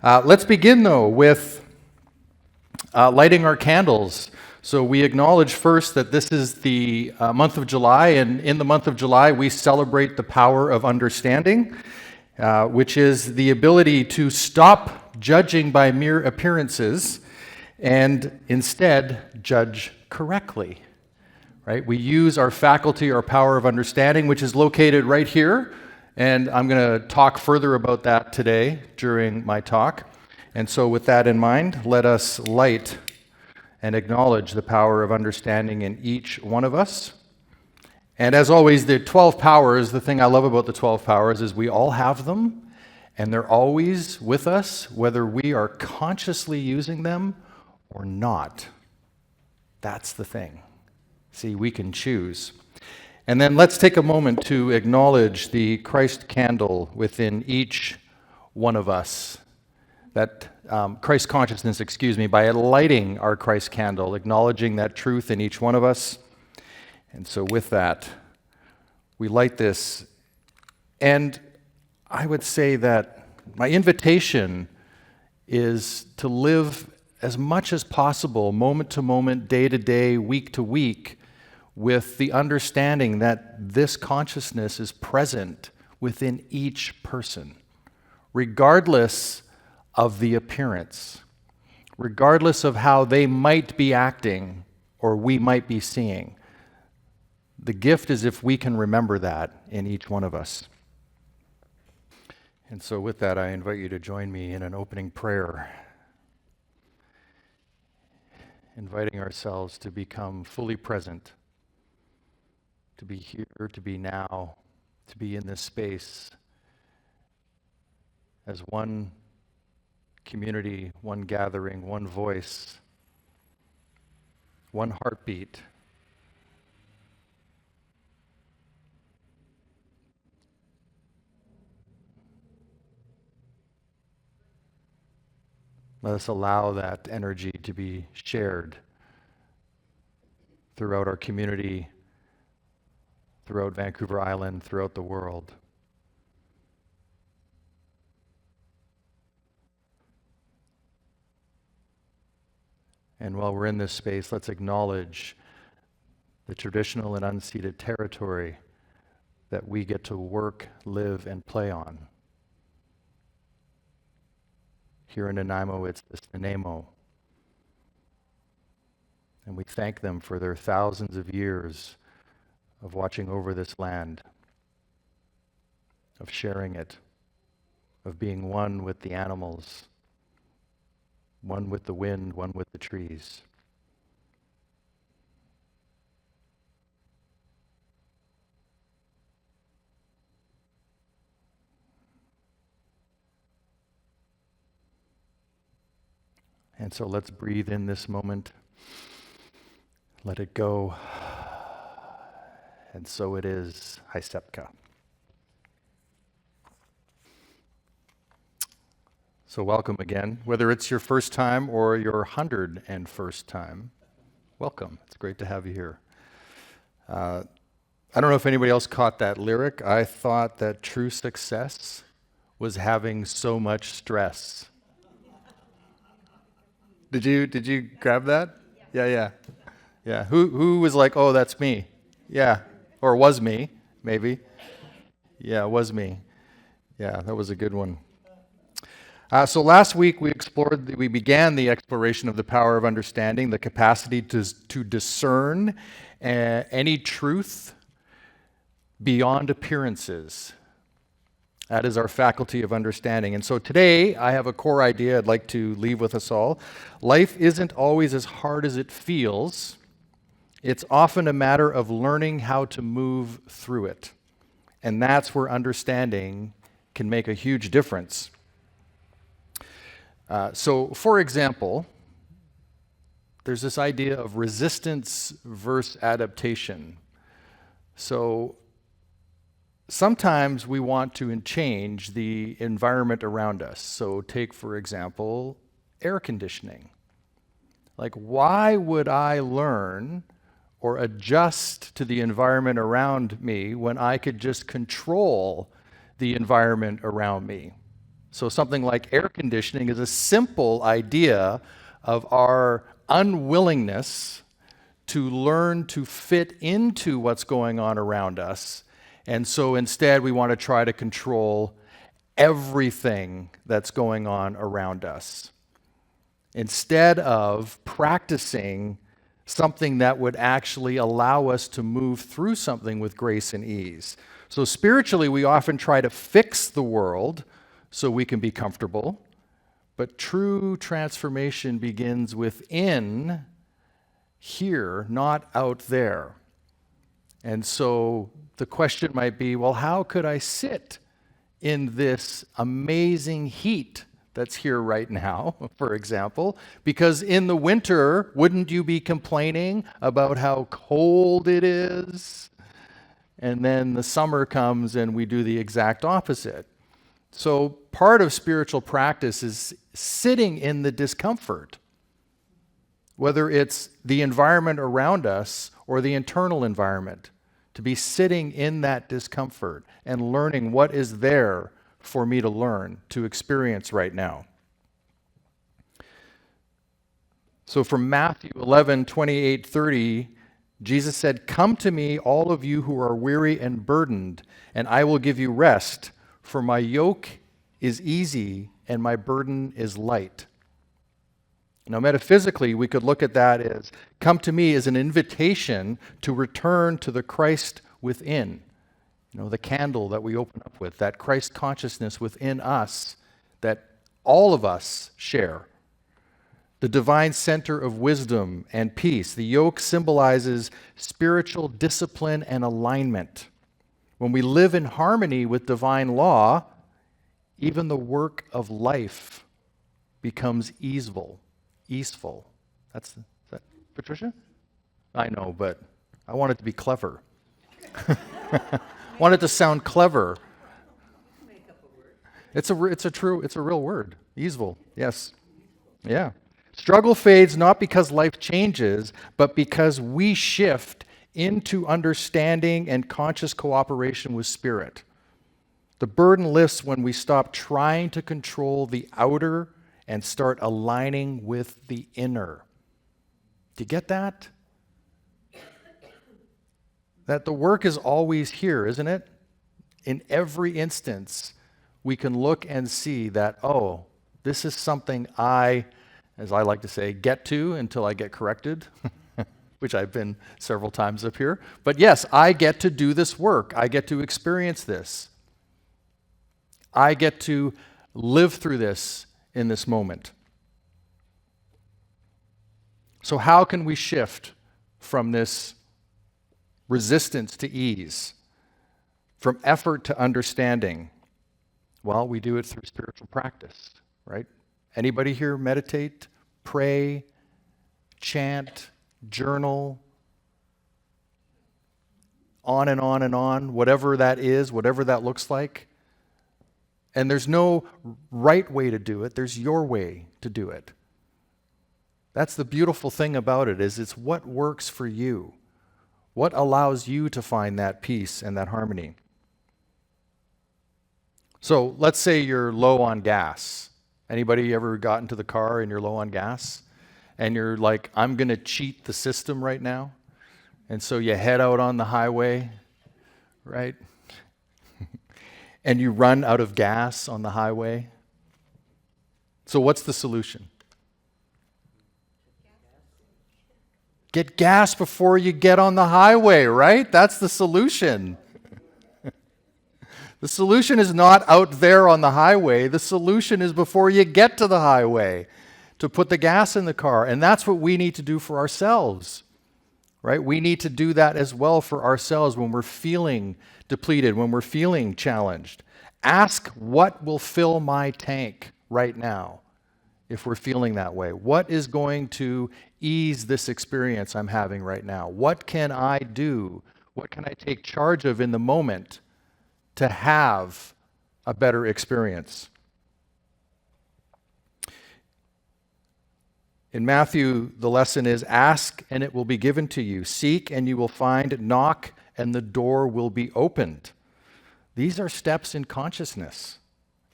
Let's begin, though, with lighting our candles. So we acknowledge first that this is the month of July, and in the month of July, we celebrate the power of understanding, which is the ability to stop judging by mere appearances and instead judge correctly. Right? We use our faculty, our power of understanding, which is located right here. And I'm going to talk further about that today during my talk. And so with that in mind, let us light and acknowledge the power of understanding in each one of us. And as always, the 12 powers, the thing I love about the 12 powers is we all have them, and they're always with us, whether we are consciously using them or not. That's the thing. See, we can choose. And then let's take a moment to acknowledge the Christ candle within each one of us. That Christ consciousness, by lighting our Christ candle, acknowledging that truth in each one of us. And so with that, we light this. And I would say that my invitation is to live as much as possible, moment to moment, day to day, week to week, with the understanding that this consciousness is present within each person, regardless of the appearance, regardless of how they might be acting or we might be seeing. The gift is if we can remember that in each one of us. And so with that, I invite you to join me in an opening prayer, inviting ourselves to become fully present, to be here, to be now, to be in this space as one community, one gathering, one voice, one heartbeat. Let us allow that energy to be shared throughout our community, throughout Vancouver Island, throughout the world. And while we're in this space, let's acknowledge the traditional and unceded territory that we get to work, live, and play on. Here in Nanaimo, it's the Nanaimo. And we thank them for their thousands of years of watching over this land, of sharing it, of being one with the animals, one with the wind, one with the trees. And so let's breathe in this moment, let it go. And so it is, Haisepka. So welcome again. Whether it's your first time or your 101st time, welcome. It's great to have you here. I don't know if anybody else caught that lyric. I thought that true success was having so much stress. Did you grab that? Yeah. Who was like, oh, that's me? Yeah. Or was me, maybe. Yeah, it was me. Yeah, that was a good one. So last week we began the exploration of the power of understanding, the capacity to discern any truth beyond appearances. That is our faculty of understanding. And so today I have a core idea I'd like to leave with us all. Life isn't always as hard as it feels. It's often a matter of learning how to move through it. And that's where understanding can make a huge difference. So, for example, there's this idea of resistance versus adaptation. So, sometimes we want to change the environment around us. So, take, for example, air conditioning. Like, why would I learn or adjust to the environment around me when I could just control the environment around me? So something like air conditioning is a simple idea of our unwillingness to learn to fit into what's going on around us. And so instead, we want to try to control everything that's going on around us, instead of practicing something that would actually allow us to move through something with grace and ease. So spiritually, we often try to fix the world so we can be comfortable, but true transformation begins within here, not out there. And so the question might be, well, how could I sit in this amazing heat that's here right now, for example? Because in the winter, wouldn't you be complaining about how cold it is? And then the summer comes and we do the exact opposite. So part of spiritual practice is sitting in the discomfort, whether it's the environment around us or the internal environment, to be sitting in that discomfort and learning what is there for me to learn, to experience right now. So from Matthew 11, 28, 30, Jesus said, "Come to me, all of you who are weary and burdened, and I will give you rest, for my yoke is easy and my burden is light." Now, metaphysically, we could look at that as, come to me as an invitation to return to the Christ within. The candle that we open up with, that Christ consciousness within us that all of us share. The divine center of wisdom and peace. The yoke symbolizes spiritual discipline and alignment. When we live in harmony with divine law, even the work of life becomes easeful. Is that Patricia? I know, but I want it to be clever. I want it to sound clever. Make up a word. It's a real word. Easeful, yes. Yeah. Struggle fades not because life changes, but because we shift into understanding and conscious cooperation with Spirit. The burden lifts when we stop trying to control the outer and start aligning with the inner. Do you get that? That the work is always here, isn't it? In every instance, we can look and see that, oh, this is something I, as I like to say, get to until I get corrected, which I've been several times up here. But yes, I get to do this work. I get to experience this. I get to live through this in this moment. So how can we shift from this resistance to ease, from effort to understanding? Well, we do it through spiritual practice, right? Anybody here meditate, pray, chant, journal, on and on and on, whatever that is, whatever that looks like? And there's no right way to do it. There's your way to do it. That's the beautiful thing about it, is it's what works for you. What allows you to find that peace and that harmony. So let's say you're low on gas. Anybody ever got into the car and you're low on gas? And you're like, I'm going to cheat the system right now. And so you head out on the highway, right? And you run out of gas on the highway. So what's the solution? Get gas before you get on the highway, right? That's the solution. The solution is not out there on the highway. The solution is before you get to the highway, to put the gas in the car. And that's what we need to do for ourselves, right? We need to do that as well for ourselves when we're feeling depleted, when we're feeling challenged. Ask, what will fill my tank right now if we're feeling that way? What is going to ease this experience I'm having right now? What can I do? What can I take charge of in the moment to have a better experience? In Matthew, the lesson is, ask and it will be given to you. Seek and you will find. Knock and the door will be opened. These are steps in consciousness.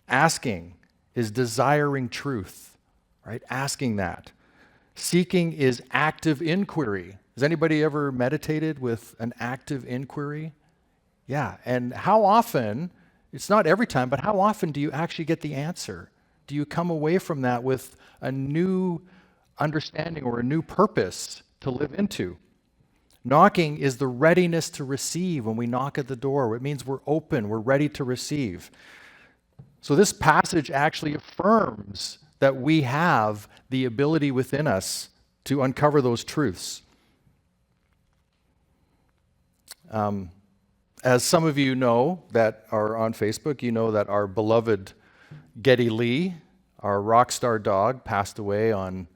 Asking is desiring truth, right? Asking that. Seeking is active inquiry. Has anybody ever meditated with an active inquiry? Yeah, and how often, it's not every time, but how often do you actually get the answer? Do you come away from that with a new understanding or a new purpose to live into? Knocking is the readiness to receive when we knock at the door. It means we're open, we're ready to receive. So this passage actually affirms that we have the ability within us to uncover those truths. As some of you know that are on Facebook, you know that our beloved Geddy Lee, our rock star dog, passed away on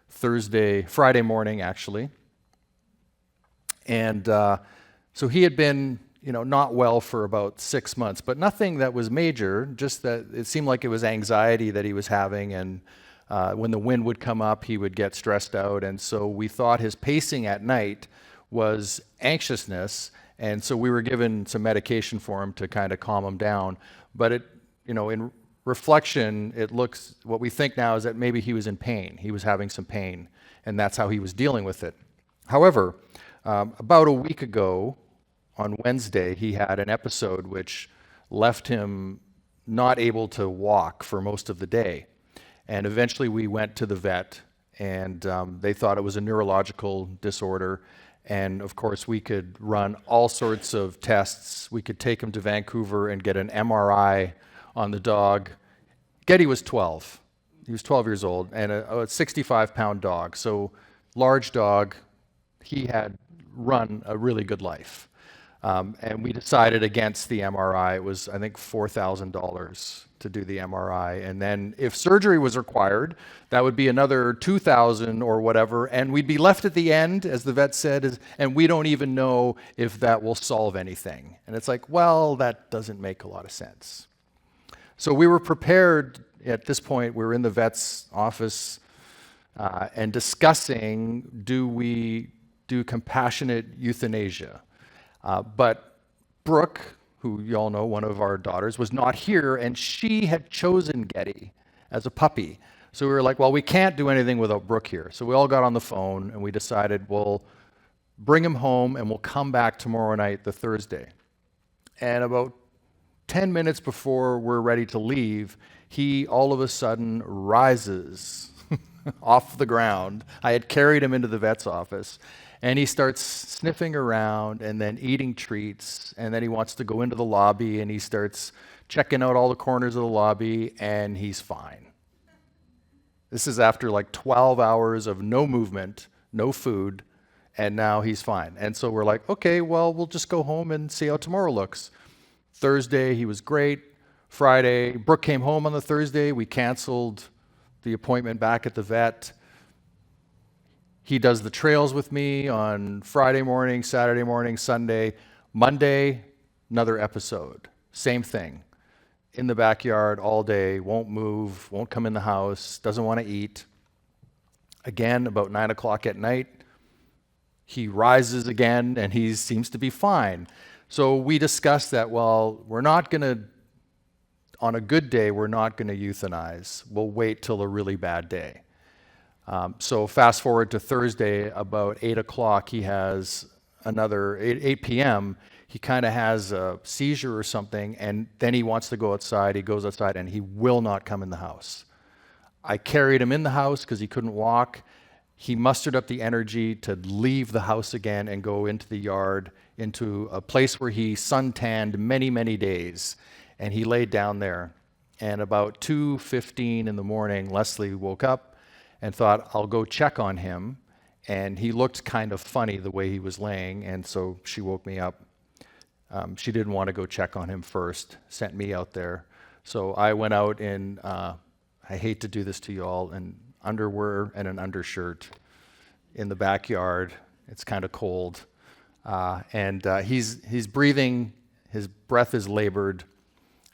Friday morning, actually. And so he had been, not well for about 6 months, but nothing that was major, just that it seemed like it was anxiety that he was having. And when the wind would come up, he would get stressed out. And so we thought his pacing at night was anxiousness. And so we were given some medication for him to kind of calm him down. But in reflection, what we think now is that maybe he was in pain. He was having some pain, and that's how he was dealing with it. However, about a week ago, on Wednesday, he had an episode which left him not able to walk for most of the day. And eventually we went to the vet, and they thought it was a neurological disorder. And of course, we could run all sorts of tests. We could take him to Vancouver and get an MRI on the dog. Geddy was 12. He was 12 years old, and a 65-pound dog. So large dog. He had run a really good life. And we decided against the MRI. It was, I think, $4,000 to do the MRI. And then if surgery was required, that would be another $2,000 or whatever. And we'd be left at the end, as the vet said, and we don't even know if that will solve anything. And it's like, well, that doesn't make a lot of sense. So we were prepared at this point. We were in the vet's office and discussing, do we do compassionate euthanasia? But Brooke, who you all know, one of our daughters, was not here, and she had chosen Geddy as a puppy. So we were like, well, we can't do anything without Brooke here. So we all got on the phone, and we decided we'll bring him home, and we'll come back tomorrow night, the Thursday. And about 10 minutes before we're ready to leave, he all of a sudden rises off the ground. I had carried him into the vet's office. And he starts sniffing around and then eating treats. And then he wants to go into the lobby, and he starts checking out all the corners of the lobby, and he's fine. This is after like 12 hours of no movement, no food, and now he's fine. And so we're like, okay, well, we'll just go home and see how tomorrow looks. Thursday, he was great. Friday, Brooke came home on the Thursday. We canceled the appointment back at the vet. He does the trails with me on Friday morning, Saturday morning, Sunday. Monday, another episode. Same thing. In the backyard all day, won't move, won't come in the house, doesn't want to eat. Again, about 9 o'clock at night, he rises again, and he seems to be fine. So we discussed that, well, on a good day, we're not going to euthanize. We'll wait till a really bad day. So fast forward to Thursday, about 8 o'clock, he has another, 8 p.m., he kind of has a seizure or something, and then he wants to go outside. He goes outside, and he will not come in the house. I carried him in the house because he couldn't walk. He mustered up the energy to leave the house again and go into the yard, into a place where he suntanned many, many days, and he laid down there. And about 2:15 in the morning, Leslie woke up and thought, I'll go check on him. And he looked kind of funny the way he was laying, and so she woke me up. She didn't want to go check on him first, sent me out there. So I went out in, I hate to do this to you all, in underwear and an undershirt in the backyard. It's kind of cold. And he's breathing, his breath is labored,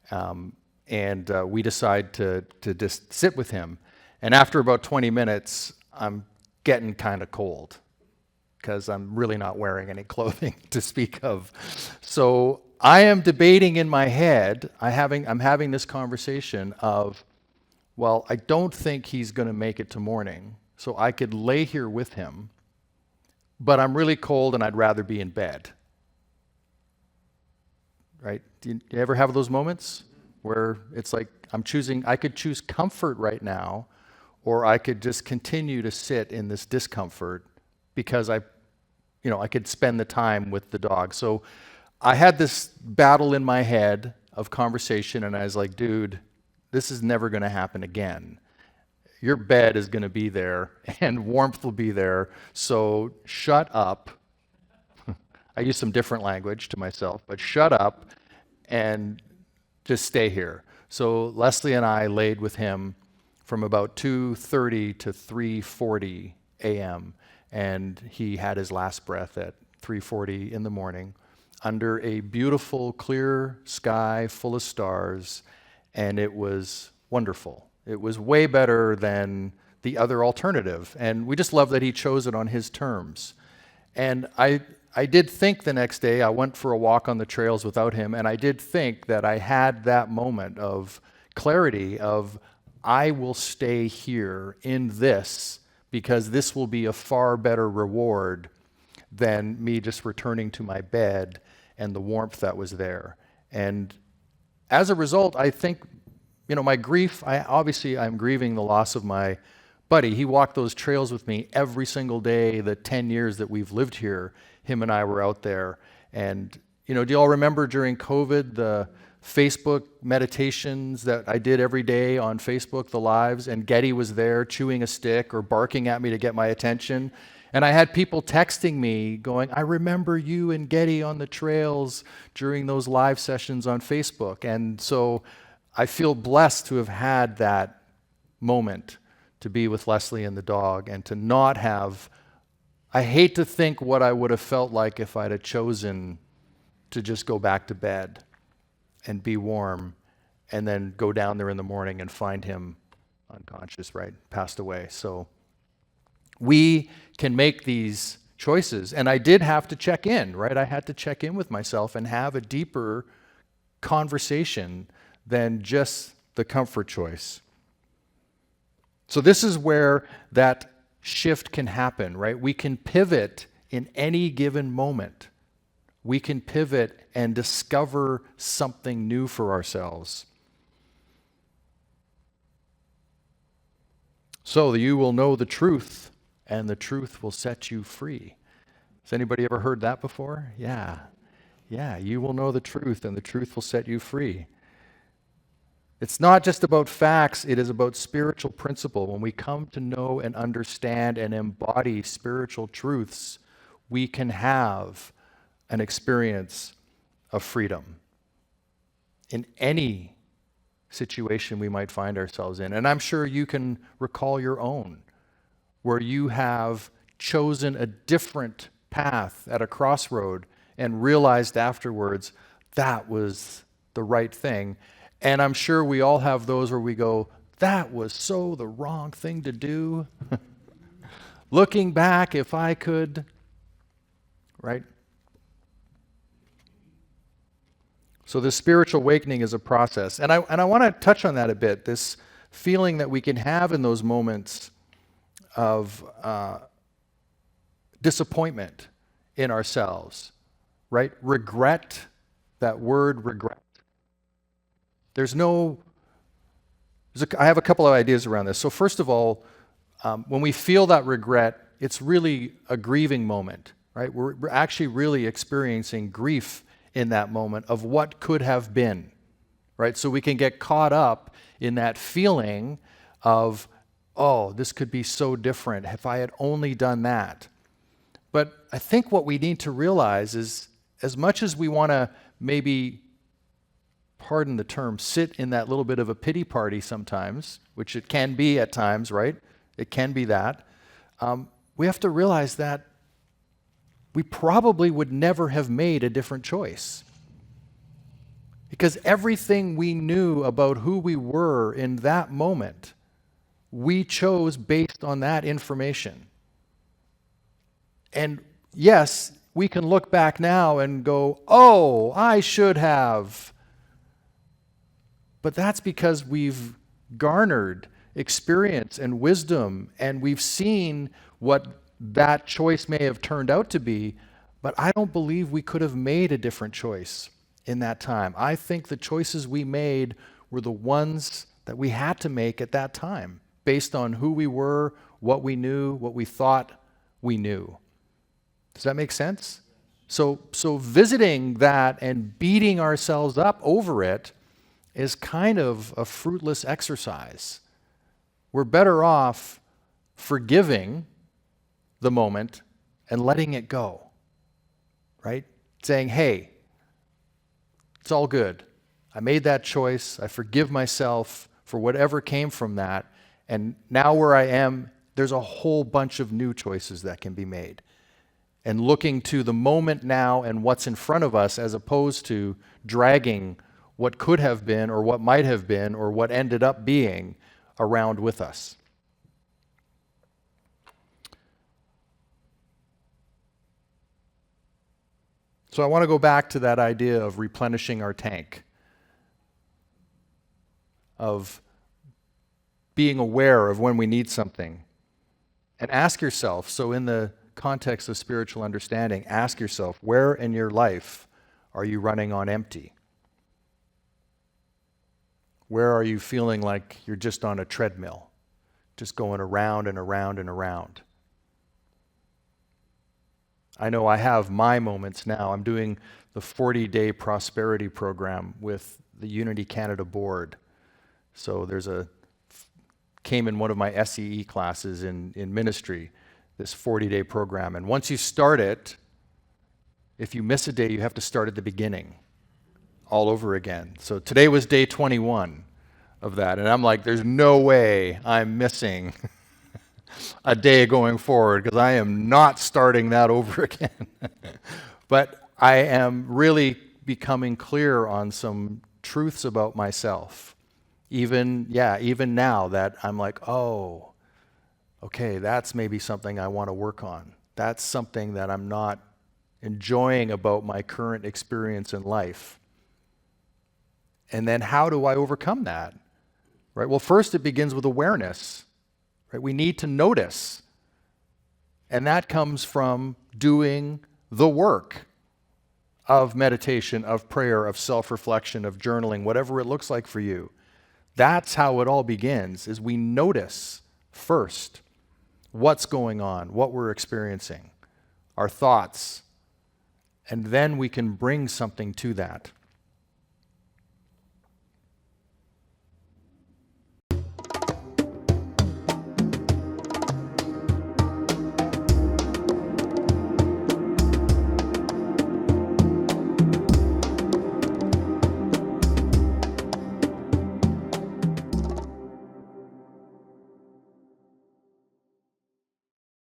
and we decide to just sit with him. And after about 20 minutes, I'm getting kind of cold because I'm really not wearing any clothing to speak of. So I am debating in my head, I'm having this conversation of, well, I don't think he's going to make it to morning, so I could lay here with him, but I'm really cold and I'd rather be in bed. Right? Do you ever have those moments where it's like I could choose comfort right now, or I could just continue to sit in this discomfort because I could spend the time with the dog. So I had this battle in my head of conversation, and I was like, dude, this is never going to happen again. Your bed is going to be there, and warmth will be there, so shut up. I use some different language to myself, but shut up and just stay here. So Leslie and I laid with him from about 2:30 to 3:40 a.m., and he had his last breath at 3:40 in the morning under a beautiful, clear sky full of stars, and it was wonderful. It was way better than the other alternative, and we just love that he chose it on his terms. And I did think the next day, I went for a walk on the trails without him, and I did think that I had that moment of clarity of, I will stay here in this because this will be a far better reward than me just returning to my bed and the warmth that was there. And as a result, I think, my grief, I'm grieving the loss of my buddy. He walked those trails with me every single day, the 10 years that we've lived here. Him and I were out there. And, do you all remember during COVID, the Facebook meditations that I did every day on Facebook, the lives, and Geddy was there chewing a stick or barking at me to get my attention. And I had people texting me going, I remember you and Geddy on the trails during those live sessions on Facebook. And so I feel blessed to have had that moment to be with Leslie and the dog, and to not have, I hate to think what I would have felt like if I'd have chosen to just go back to bed and be warm and then go down there in the morning and find him unconscious, right? Passed away. So we can make these choices. And I did have to check in, right? I had to check in with myself and have a deeper conversation than just the comfort choice. So this is where that shift can happen, right? We can pivot in any given moment. We can pivot and discover something new for ourselves. So you will know the truth, and the truth will set you free. Has anybody ever heard that before? Yeah, you will know the truth, and the truth will set you free. It's not just about facts, it is about spiritual principle. When we come to know and understand and embody spiritual truths, we can have an experience of freedom in any situation we might find ourselves in. And I'm sure you can recall your own, where you have chosen a different path at a crossroad and realized afterwards that was the right thing. And I'm sure we all have those where we go, that was so the wrong thing to do. Looking back, if I could, right? So this spiritual awakening is a process. And I want to touch on that a bit, this feeling that we can have in those moments of disappointment in ourselves, right? Regret, that word regret. I have a couple of ideas around this. So first of all, when we feel that regret, it's really a grieving moment, right? We're actually really experiencing grief in that moment of what could have been, right? So we can get caught up in that feeling of, oh, this could be so different if I had only done that. But I think what we need to realize is, as much as we want to maybe, pardon the term, sit in that little bit of a pity party sometimes, which it can be at times, right? It can be that. We have to realize that we probably would never have made a different choice. Because everything we knew about who we were in that moment, we chose based on that information. And yes, we can look back now and go, oh, I should have. But that's because we've garnered experience and wisdom, and we've seen what that choice may have turned out to be, but I don't believe we could have made a different choice in that time. I think the choices we made were the ones that we had to make at that time, based on who we were, what we knew, what we thought we knew. Does that make sense? So visiting that and beating ourselves up over it is kind of a fruitless exercise. We're better off forgiving the moment and letting it go, right? Saying, hey, it's all good. I made that choice. I forgive myself for whatever came from that. And now where I am, there's a whole bunch of new choices that can be made. And looking to the moment now and what's in front of us, as opposed to dragging what could have been or what might have been or what ended up being around with us. So I want to go back to that idea of replenishing our tank, of being aware of when we need something. And ask yourself, so in the context of spiritual understanding, ask yourself, where in your life are you running on empty? Where are you feeling like you're just on a treadmill, just going around and around and around? I know I have my moments now. I'm doing the 40-day prosperity program with the Unity Canada board. So came in one of my SEE classes in ministry, this 40-day program. And once you start it, if you miss a day, you have to start at the beginning all over again. So today was day 21 of that. And I'm like, there's no way I'm missing a day going forward, because I am not starting that over again. But I am really becoming clear on some truths about myself. Even now that I'm like, oh, okay, that's maybe something I want to work on. That's something that I'm not enjoying about my current experience in life. And then how do I overcome that? Right? Well, first it begins with awareness. Right? We need to notice. And that comes from doing the work of meditation, of prayer, of self-reflection, of journaling, whatever it looks like for you. That's how it all begins, is we notice first what's going on, what we're experiencing, our thoughts, and then we can bring something to that.